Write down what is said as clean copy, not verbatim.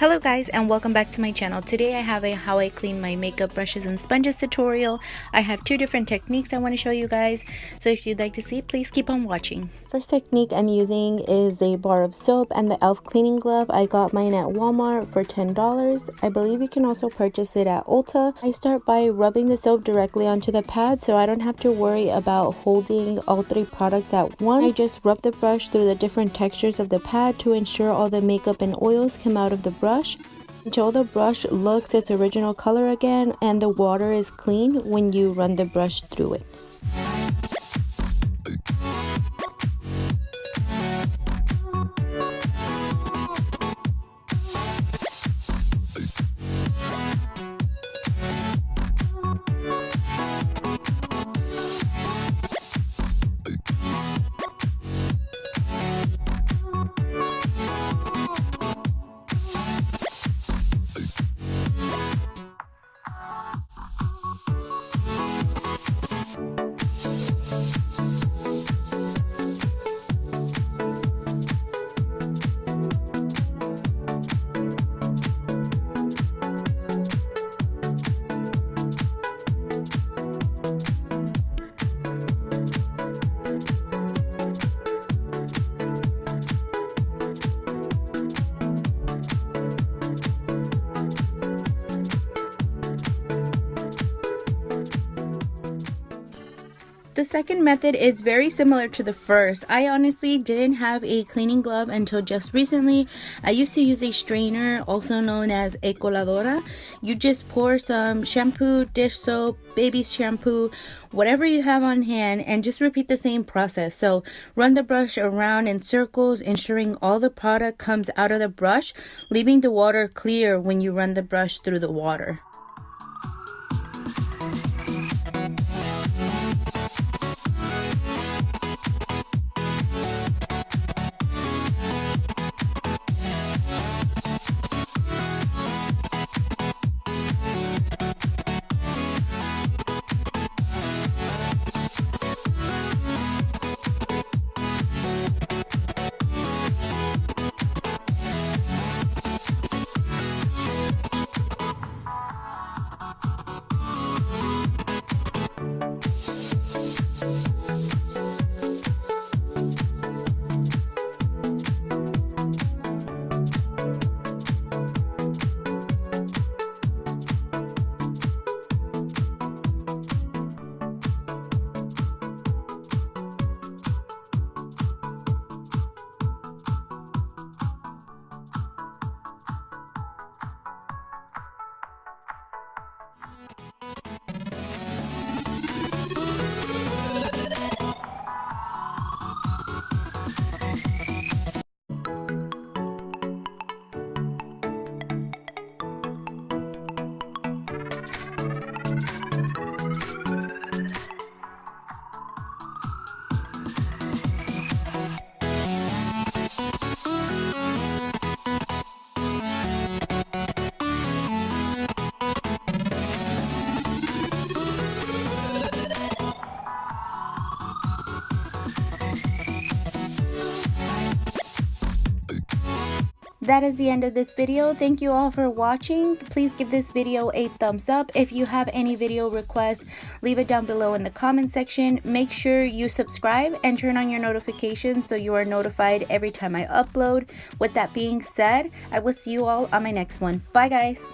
Hello guys, and welcome back to my channel. Today I have a how I clean my makeup brushes and sponges tutorial. I have two different techniques I want to show you guys, so if you'd like to see, please keep on watching. First technique I'm using is the bar of soap and the e.l.f. cleaning glove. I got mine at Walmart for $10. I believe you can also purchase it at Ulta. I start by rubbing the soap directly onto the pad so I don't have to worry about holding all three products at once. I just rub the brush through the different textures of the pad to ensure all the makeup and oils come out of the brush until the brush looks its original color again and the water is clean when you run the brush through it. The second method is very similar to the first. I honestly didn't have a cleaning glove until just recently. I used to use a strainer, also known as a coladora. You just pour some shampoo, dish soap, baby shampoo, whatever you have on hand, and just repeat the same process. So run the brush around in circles, ensuring all the product comes out of the brush, leaving the water clear when you run the brush through the water. That is the end of this video. Thank you all for watching. Please give this video a thumbs up. If you have any video requests, leave it down below in the comment section. Make sure you subscribe and turn on your notifications so you are notified every time I upload. With that being said, I will see you all on my next one. Bye guys.